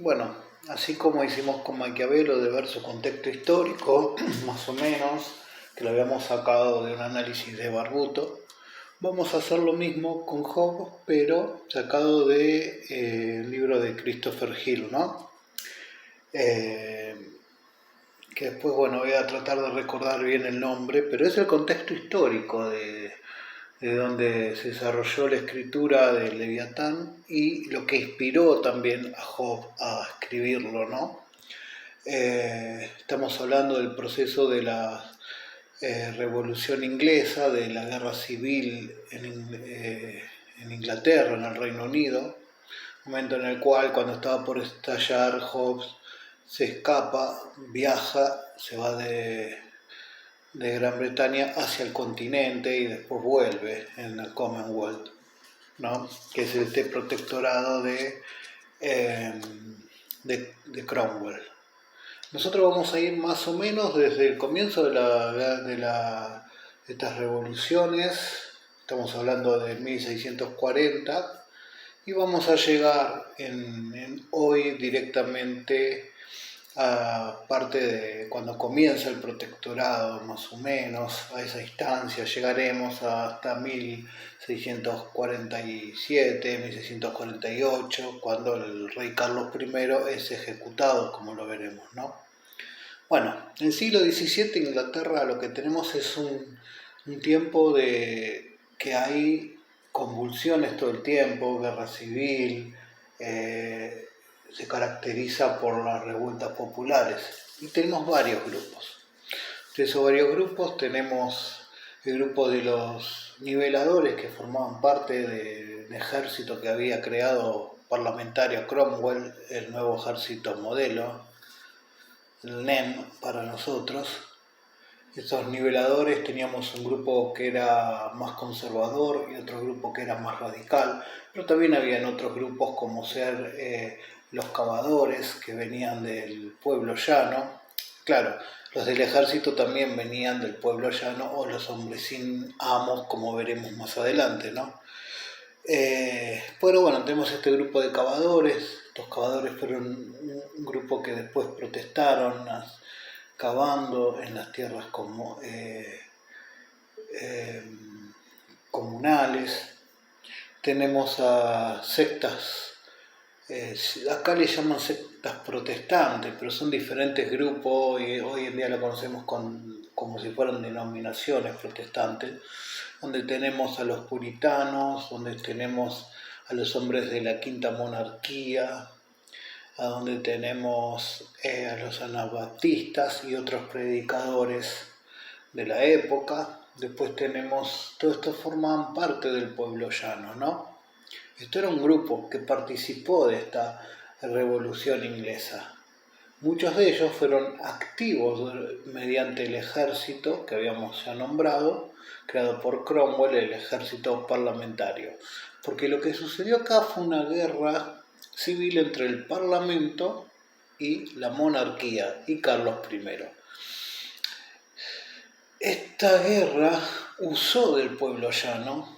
Bueno, así como hicimos con Maquiavelo de ver su contexto histórico, más o menos, que lo habíamos sacado de un análisis de Barbuto, vamos a hacer lo mismo con Job, pero sacado de el libro de Christopher Hill, ¿no? Eh, que después, bueno, voy a tratar de recordar bien el nombre, pero es el contexto histórico de donde se desarrolló la escritura de Leviatán y lo que inspiró también a Job a escribirlo, ¿no? Estamos hablando del proceso de la Revolución Inglesa, de la Guerra Civil en Inglaterra, en el Reino Unido, momento en el cual, cuando estaba por estallar, Hobbes se escapa, viaja, se va de Gran Bretaña hacia el continente y después vuelve en el Commonwealth, ¿no? Que es este protectorado eh, de Cromwell. Nosotros vamos a ir más o menos desde el comienzo de estas revoluciones, estamos hablando de 1640, y vamos a llegar en hoy directamente a parte de cuando comienza el protectorado, más o menos, a esa instancia, llegaremos hasta 1647, 1648, cuando el rey Carlos I es ejecutado, como lo veremos, ¿no? Bueno, en el siglo XVII Inglaterra lo que tenemos es un tiempo de que hay convulsiones todo el tiempo, guerra civil, se caracteriza por las revueltas populares y tenemos varios grupos. De esos varios grupos tenemos el grupo de los niveladores que formaban parte del ejército que había creado parlamentario Cromwell, el nuevo ejército modelo, el NEM para nosotros. Estos niveladores teníamos un grupo que era más conservador y otro grupo que era más radical, pero también habían otros grupos como ser los cavadores que venían del pueblo llano. Claro, los del ejército también venían del pueblo llano o los hombres sin amos, como veremos más adelante, ¿no? Pero bueno, tenemos este grupo de cavadores. Los cavadores fueron un grupo que después protestaron cavando en las tierras eh, comunales. Tenemos a sectas, acá le llaman sectas protestantes, pero son diferentes grupos y hoy en día lo conocemos como si fueran denominaciones protestantes, donde tenemos a los puritanos, donde tenemos a los hombres de la quinta monarquía, a donde tenemos a los anabaptistas y otros predicadores de la época. Después tenemos, todo esto formaban parte del pueblo llano, ¿no? Esto era un grupo que participó de esta revolución inglesa. Muchos de ellos fueron activos mediante el ejército que habíamos ya nombrado, creado por Cromwell, el ejército parlamentario. Porque lo que sucedió acá fue una guerra civil entre el parlamento y la monarquía y Carlos I. Esta guerra usó del pueblo llano,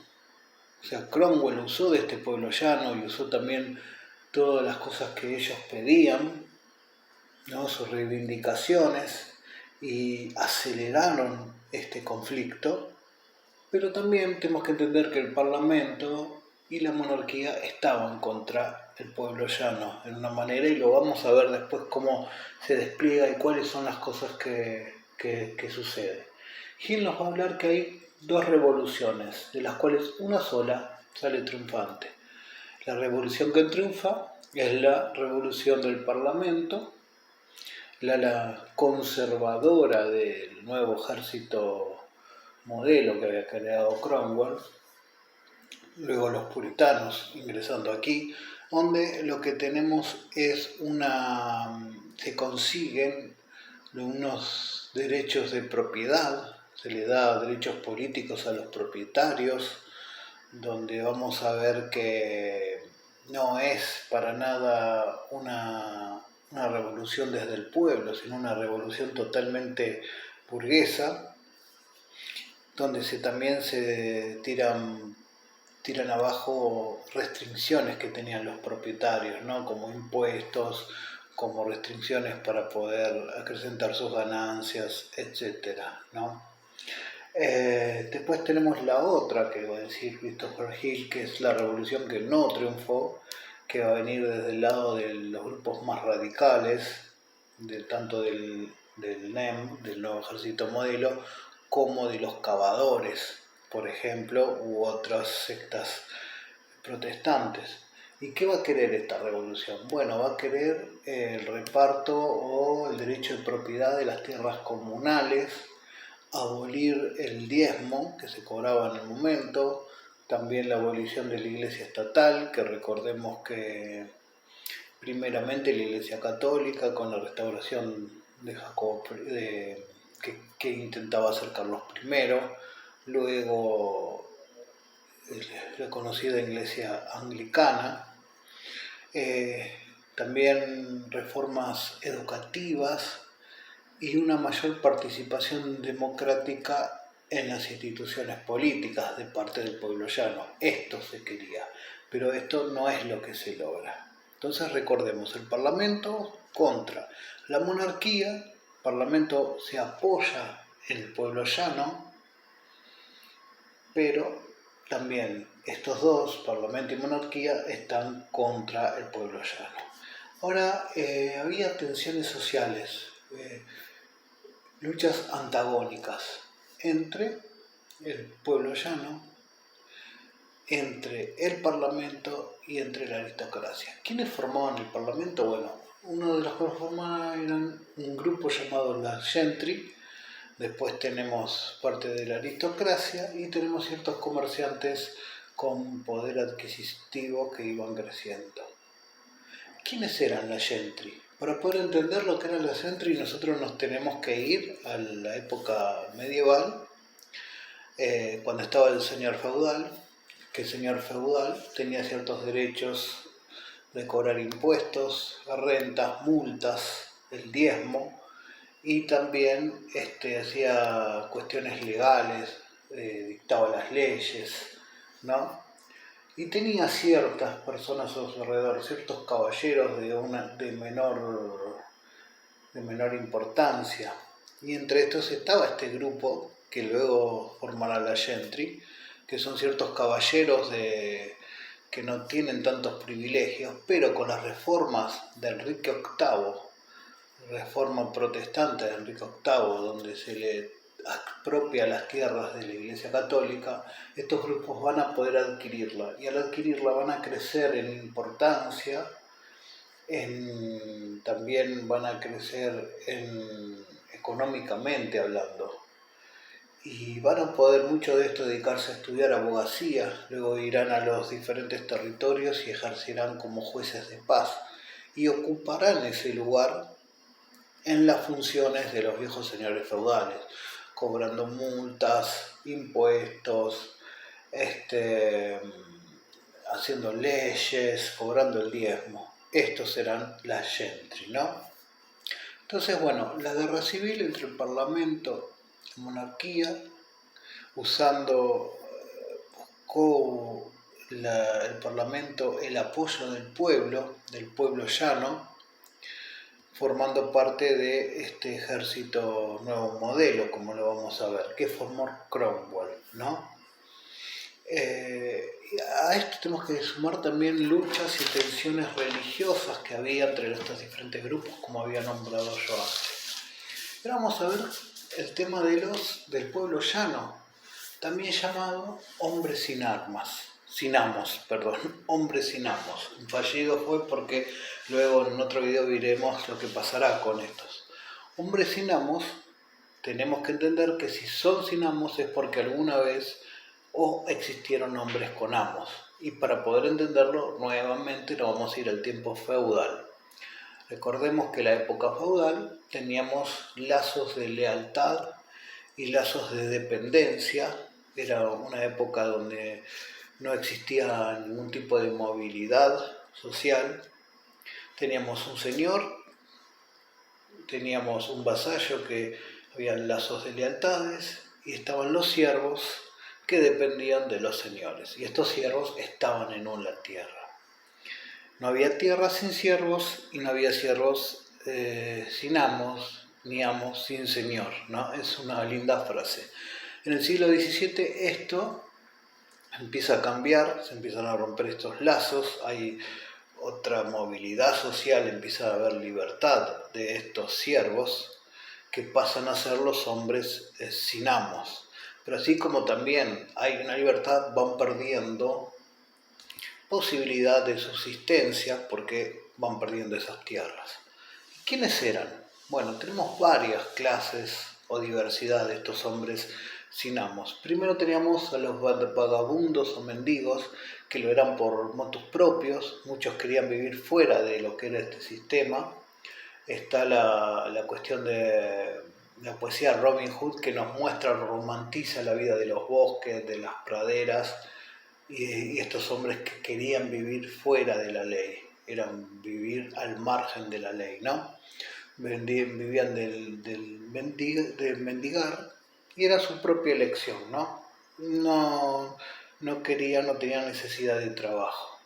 o sea, Cromwell usó de este pueblo llano y usó también todas las cosas que ellos pedían, ¿no? Sus reivindicaciones, y aceleraron este conflicto, pero también tenemos que entender que el Parlamento y la monarquía estaban contra el pueblo llano en una manera, y lo vamos a ver después cómo se despliega y cuáles son las cosas que suceden. Hill nos va a hablar que hay dos revoluciones, de las cuales una sola sale triunfante. La revolución que triunfa es la revolución del Parlamento, la conservadora del nuevo ejército modelo que había creado Cromwell, luego los puritanos ingresando aquí, donde lo que tenemos es se consiguen unos derechos de propiedad, se le da derechos políticos a los propietarios, donde vamos a ver que no es para nada una revolución desde el pueblo, sino una revolución totalmente burguesa, donde también se tiran tiran abajo restricciones que tenían los propietarios, ¿no? Como impuestos, como restricciones para poder acrecentar sus ganancias, etcétera, ¿no? Después tenemos la otra que va a decir Christopher Hill, que es la revolución que no triunfó, que va a venir desde el lado de los grupos más radicales, tanto del NEM, del Nuevo Ejército Modelo, como de los cavadores, por ejemplo, u otras sectas protestantes. ¿Y qué va a querer esta revolución? Bueno, va a querer el reparto o el derecho de propiedad de las tierras comunales, abolir el diezmo que se cobraba en el momento, también la abolición de la iglesia estatal, que recordemos que primeramente la iglesia católica con la restauración de Jacobo, que intentaba hacer Carlos I, luego la conocida iglesia anglicana, también reformas educativas y una mayor participación democrática en las instituciones políticas de parte del pueblo llano. Esto se quería, pero esto no es lo que se logra. Entonces recordemos, el Parlamento contra la monarquía, el Parlamento se apoya en el pueblo llano, pero también estos dos, Parlamento y monarquía, están contra el pueblo llano. Ahora, había tensiones sociales, luchas antagónicas entre el pueblo llano, entre el Parlamento y entre la aristocracia. ¿Quiénes formaban el Parlamento? Bueno, uno de los que formaban eran un grupo llamado la Gentry, después tenemos parte de la aristocracia y tenemos ciertos comerciantes con poder adquisitivo que iban creciendo. ¿Quiénes eran la Gentry? Para poder entender lo que era la Gentry, nosotros nos tenemos que ir a la época medieval, cuando estaba el señor feudal, que el señor feudal tenía ciertos derechos de cobrar impuestos, rentas, multas, el diezmo, y también hacía cuestiones legales, dictaba las leyes, ¿no? Y tenía ciertas personas a su alrededor, ciertos caballeros de menor importancia. Y entre estos estaba este grupo, que luego formará la Gentry, que son ciertos caballeros que no tienen tantos privilegios, pero con las reformas de Enrique VIII, reforma protestante de Enrique VIII, donde se le expropia las tierras de la Iglesia Católica, estos grupos van a poder adquirirla, y al adquirirla van a crecer en importancia, también van a crecer económicamente hablando, y van a poder mucho de esto dedicarse a estudiar abogacía, luego irán a los diferentes territorios y ejercerán como jueces de paz, y ocuparán ese lugar en las funciones de los viejos señores feudales, cobrando multas, impuestos, haciendo leyes, cobrando el diezmo. Estos serán las Gentry, ¿no? Entonces, bueno, la guerra civil entre el Parlamento y la monarquía, buscó el Parlamento el apoyo del pueblo llano, formando parte de este ejército nuevo modelo, como lo vamos a ver, que formó Cromwell, ¿no? A esto tenemos que sumar también luchas y tensiones religiosas que había entre estos diferentes grupos, como había nombrado yo antes. Ahora vamos a ver el tema del pueblo llano, también llamado hombre sin armas. Hombre sin amos. Un fallido fue porque luego en otro video veremos lo que pasará con estos. Hombres sin amos, tenemos que entender que si son sin amos es porque alguna vez existieron hombres con amos. Y para poder entenderlo, nuevamente nos vamos a ir al tiempo feudal. Recordemos que en la época feudal teníamos lazos de lealtad y lazos de dependencia. Era una época donde no existía ningún tipo de movilidad social. Teníamos un señor, teníamos un vasallo, que había lazos de lealtades, y estaban los siervos, que dependían de los señores. Y estos siervos estaban en una tierra. No había tierra sin siervos y no había siervos sin amos, ni amos sin señor, ¿no? Es una linda frase. En el siglo XVII esto empieza a cambiar, se empiezan a romper estos lazos, hay otra movilidad social, empieza a haber libertad de estos siervos que pasan a ser los hombres sin amos. Pero así como también hay una libertad, van perdiendo posibilidad de subsistencia porque van perdiendo esas tierras. ¿Quiénes eran? Bueno, tenemos varias clases o diversidad de estos hombres sin amos. Primero teníamos a los vagabundos o mendigos, que lo eran por motus propios, muchos querían vivir fuera de lo que era este sistema. Está la cuestión de la poesía de Robin Hood, que nos muestra, romantiza la vida de los bosques, de las praderas, y estos hombres que querían vivir fuera de la ley, eran vivir al margen de la ley, ¿no? Vivían de mendigar y era su propia elección, ¿no? No querían, no tenían necesidad de trabajo.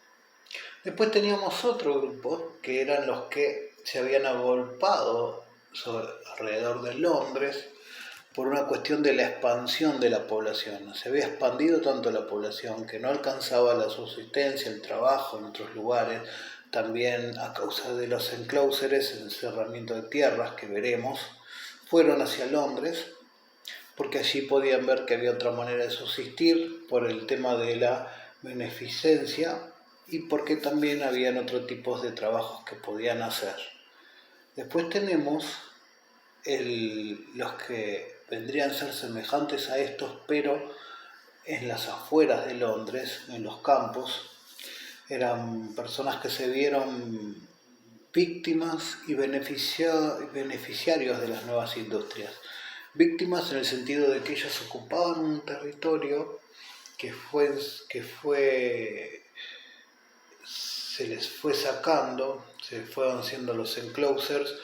Después teníamos otro grupo que eran los que se habían agolpado alrededor de Londres por una cuestión de la expansión de la población. Se había expandido tanto la población que no alcanzaba la subsistencia, el trabajo en otros lugares, también a causa de los enclauseres, el encerramiento de tierras que veremos, fueron hacia Londres, porque allí podían ver que había otra manera de subsistir por el tema de la beneficencia y porque también habían otros tipos de trabajos que podían hacer. Después tenemos los que vendrían a ser semejantes a estos, pero en las afueras de Londres, en los campos, eran personas que se vieron víctimas y beneficiarios de las nuevas industrias. Víctimas en el sentido de que ellos ocupaban un territorio se les fue sacando, se fueron haciendo los enclosures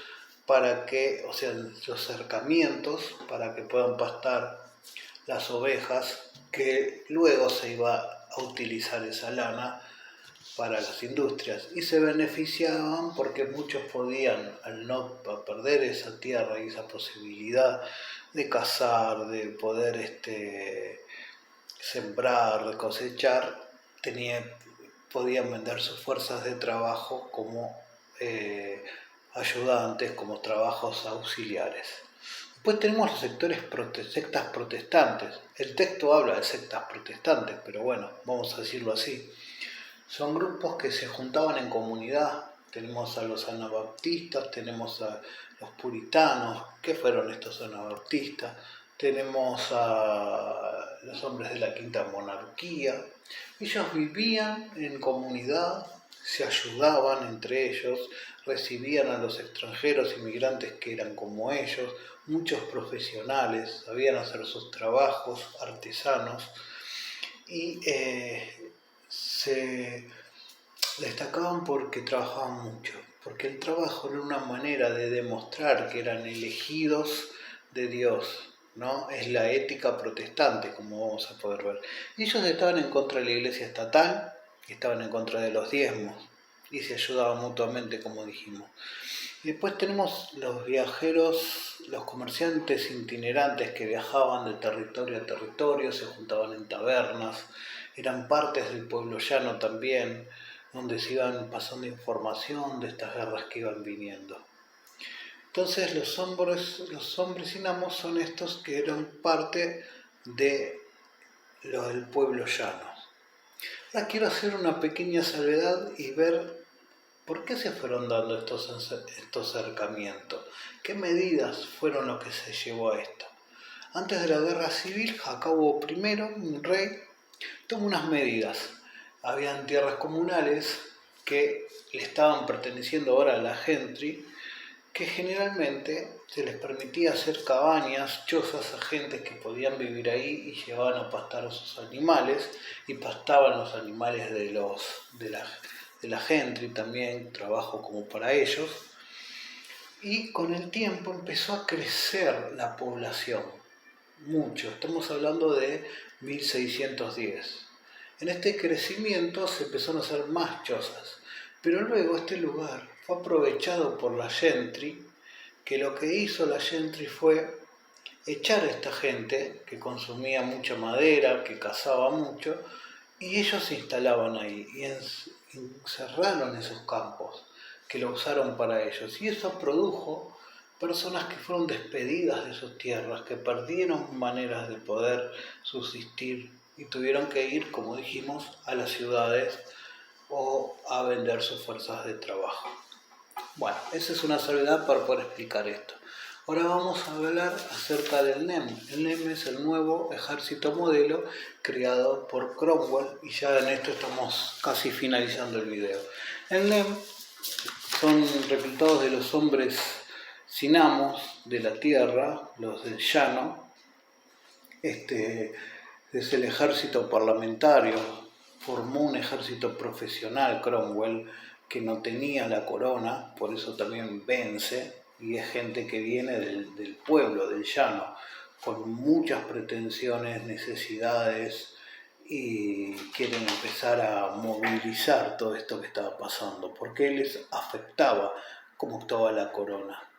para que, o sea, los cercamientos para que puedan pastar las ovejas, que luego se iba a utilizar esa lana para las industrias, y se beneficiaban porque muchos podían, al no perder esa tierra y esa posibilidad de cazar, de poder sembrar, de cosechar, podían vender sus fuerzas de trabajo como ayudantes, como trabajos auxiliares. Después tenemos los sectas protestantes. El texto habla de sectas protestantes, pero bueno, vamos a decirlo así. Son grupos que se juntaban en comunidad. Tenemos a los anabaptistas, tenemos a los puritanos. ¿Qué fueron estos anabaptistas? Tenemos a los hombres de la Quinta Monarquía. Ellos vivían en comunidad, se ayudaban entre ellos, recibían a los extranjeros inmigrantes que eran como ellos, muchos profesionales, sabían hacer sus trabajos, artesanos, y se destacaban porque trabajaban mucho, porque el trabajo era una manera de demostrar que eran elegidos de Dios, ¿no? Es la ética protestante, como vamos a poder ver. Ellos estaban en contra de la iglesia estatal, estaban en contra de los diezmos y se ayudaban mutuamente, como dijimos. Y después tenemos los viajeros, los comerciantes itinerantes que viajaban de territorio a territorio, se juntaban en tabernas, eran partes del pueblo llano también, donde se iban pasando información de estas guerras que iban viniendo. Entonces los hombres sin amos son estos que eran parte del pueblo llano. Ahora quiero hacer una pequeña salvedad y ver por qué se fueron dando estos acercamientos. ¿Qué medidas fueron lo que se llevó a esto? Antes de la guerra civil, Jacobo I, un rey, tomó unas medidas. Habían tierras comunales que le estaban perteneciendo ahora a la gentry, que generalmente se les permitía hacer cabañas, chozas a gentes que podían vivir ahí y llevaban a pastar a sus animales, y pastaban los animales de la gentry también, trabajo como para ellos, y con el tiempo empezó a crecer la población. mucho, estamos hablando de 1610. En este crecimiento se empezaron a hacer más chozas, pero luego este lugar fue aprovechado por la gentry, que lo que hizo la gentry fue echar a esta gente que consumía mucha madera, que cazaba mucho, y ellos se instalaban ahí y encerraron esos campos que lo usaron para ellos. Y eso produjo personas que fueron despedidas de sus tierras, que perdieron maneras de poder subsistir y tuvieron que ir, como dijimos, a las ciudades o a vender sus fuerzas de trabajo. Bueno, esa es una salvedad para poder explicar esto. Ahora vamos a hablar acerca del NEM. El NEM es el nuevo ejército modelo creado por Cromwell y ya en esto estamos casi finalizando el video. El NEM son reclutados de los hombres sin amos de la tierra, los del llano. Este es el ejército parlamentario, formó un ejército profesional Cromwell que no tenía la corona, por eso también vence, y es gente que viene del pueblo, del llano, con muchas pretensiones, necesidades, y quieren empezar a movilizar todo esto que estaba pasando, porque les afectaba cómo actuaba la corona.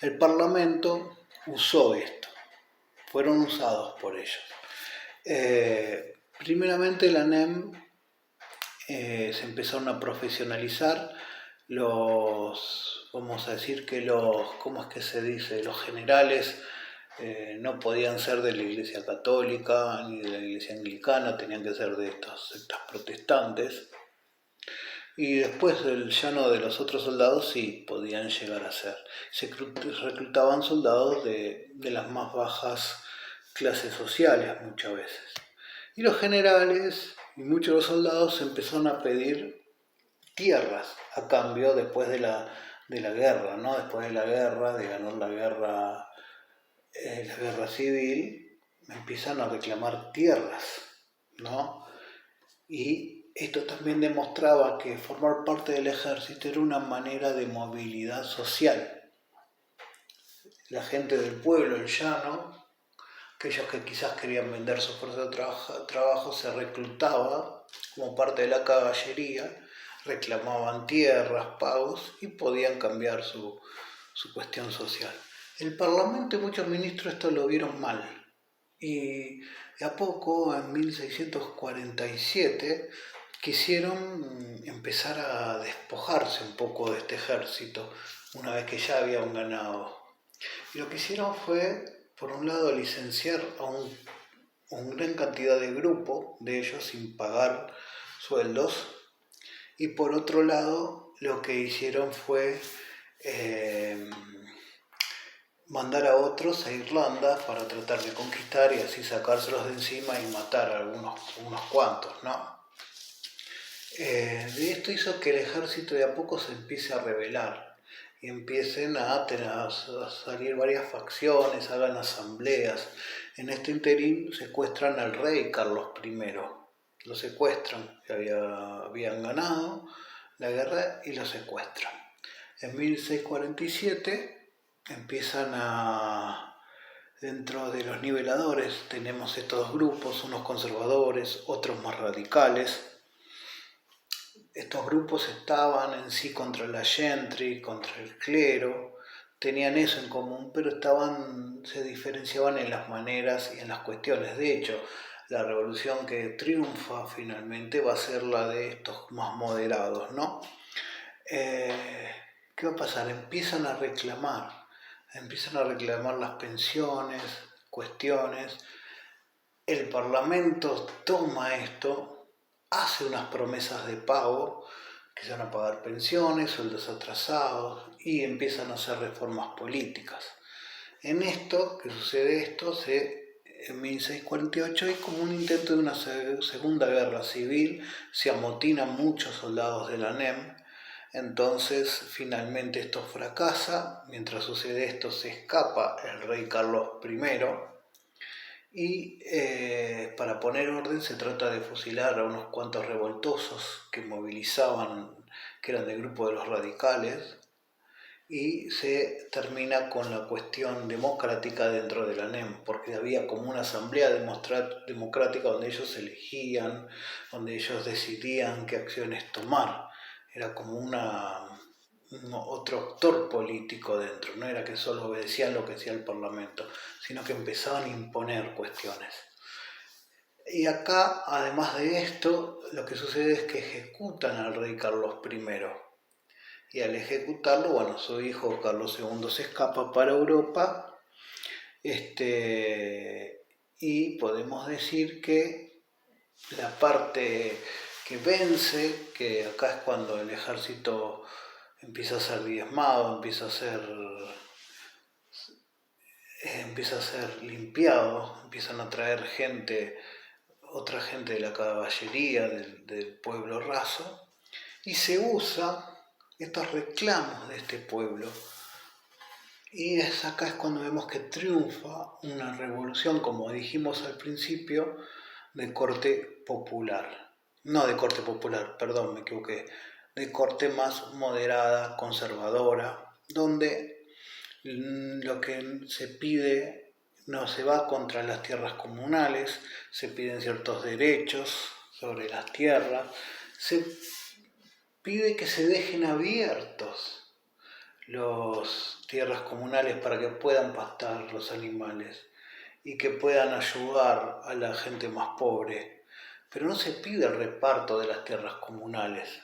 El Parlamento usó esto, fueron usados por ellos. Primeramente la NEM se empezaron a profesionalizar vamos a decir que ¿cómo es que se dice? Los generales no podían ser de la Iglesia Católica ni de la Iglesia Anglicana, tenían que ser de estas sectas protestantes. Y después del llano de los otros soldados sí podían llegar a ser. Se reclutaban soldados de las más bajas clases sociales muchas veces. Y los generales y muchos de los soldados empezaron a pedir tierras a cambio después de la guerra, ¿no? Después de la guerra, de ganar la guerra civil, empiezan a reclamar tierras, ¿no? Y esto también demostraba que formar parte del ejército era una manera de movilidad social. La gente del pueblo, el llano, aquellos que quizás querían vender su fuerza de trabajo se reclutaba como parte de la caballería, reclamaban tierras, pagos y podían cambiar su cuestión social. El Parlamento y muchos ministros esto lo vieron mal y a poco, en 1647, quisieron empezar a despojarse un poco de este ejército una vez que ya habían ganado. Y lo que hicieron fue, por un lado, licenciar a una gran cantidad de grupo de ellos sin pagar sueldos, y por otro lado lo que hicieron fue mandar a otros a Irlanda para tratar de conquistar y así sacárselos de encima y matar a unos cuantos, ¿no? De esto hizo que el ejército de a poco se empiece a rebelar y empiecen a salir varias facciones, hagan asambleas. En este interín secuestran al rey Carlos I, lo secuestran, que habían ganado la guerra y lo secuestran. En 1647 empiezan dentro de los niveladores tenemos estos dos grupos, unos conservadores, otros más radicales. Estos grupos estaban en sí contra la gentry, contra el clero, tenían eso en común, pero se diferenciaban en las maneras y en las cuestiones. De hecho, la revolución que triunfa finalmente va a ser la de estos más moderados, ¿no? ¿Qué va a pasar? Empiezan a reclamar las pensiones, cuestiones. El Parlamento toma esto, hace unas promesas de pago, que se van a pagar pensiones, sueldos atrasados, y empiezan a hacer reformas políticas. En esto, que sucede esto, en 1648 hay como un intento de una segunda guerra civil, se amotinan muchos soldados de la NEM, entonces finalmente esto fracasa, mientras sucede esto se escapa el rey Carlos I y para poner orden se trata de fusilar a unos cuantos revoltosos que movilizaban, que eran del grupo de los radicales, y se termina con la cuestión democrática dentro de la NEM, porque había como una asamblea democrática donde ellos elegían, donde ellos decidían qué acciones tomar. Era como otro actor político dentro, no era que solo obedecían lo que decía el Parlamento, sino que empezaban a imponer cuestiones. Y acá, además de esto, lo que sucede es que ejecutan al rey Carlos I. Y al ejecutarlo, bueno, su hijo Carlos II se escapa para Europa, y podemos decir que la parte que vence, que acá es cuando el ejército empieza a ser diezmado, empieza a ser limpiado, empiezan a traer otra gente de la caballería, del pueblo raso, y se usa estos reclamos de este pueblo. Y acá es cuando vemos que triunfa una revolución, como dijimos al principio, de corte popular. No de corte popular, perdón, me equivoqué. De corte más moderada, conservadora, donde lo que se pide no se va contra las tierras comunales, se piden ciertos derechos sobre las tierras, se pide que se dejen abiertos las tierras comunales para que puedan pastar los animales y que puedan ayudar a la gente más pobre. Pero no se pide el reparto de las tierras comunales.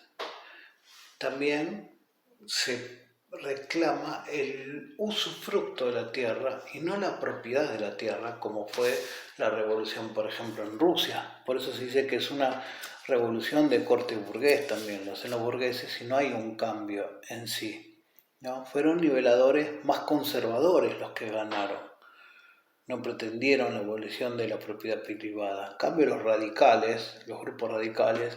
También se reclama el usufructo de la tierra y no la propiedad de la tierra, como fue la revolución, por ejemplo, en Rusia. Por eso se dice que es una revolución de corte burgués también, los xenoburgueses, y no hay un cambio en sí, ¿no? Fueron niveladores más conservadores los que ganaron. No pretendieron la abolición de la propiedad privada. En cambio, los grupos radicales,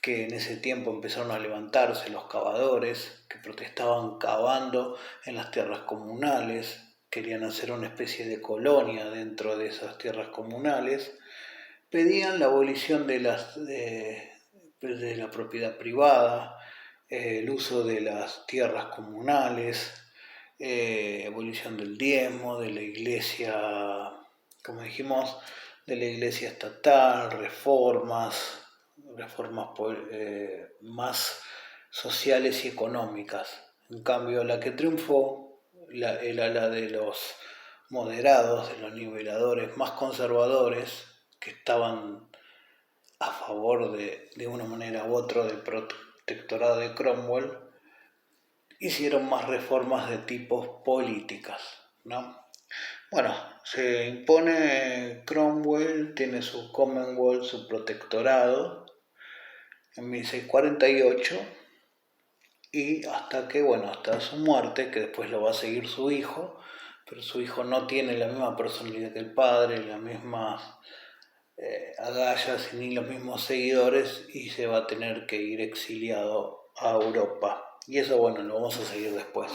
que en ese tiempo empezaron a levantarse, los cavadores, que protestaban cavando en las tierras comunales, querían hacer una especie de colonia dentro de esas tierras comunales, pedían la abolición de la propiedad privada, el uso de las tierras comunales, abolición del diezmo, de la iglesia, como dijimos, de la iglesia estatal, reformas más sociales y económicas. En cambio, la que triunfó era la de los moderados, de los niveladores más conservadores, que estaban a favor de una manera u otra del protectorado de Cromwell, hicieron más reformas de tipos políticas, ¿no? Bueno, se impone Cromwell, tiene su Commonwealth, su protectorado, en 1648, y hasta su muerte, que después lo va a seguir su hijo, pero su hijo no tiene la misma personalidad que el padre, las mismas agallas ni los mismos seguidores, y se va a tener que ir exiliado a Europa. Y eso, bueno, lo vamos a seguir después.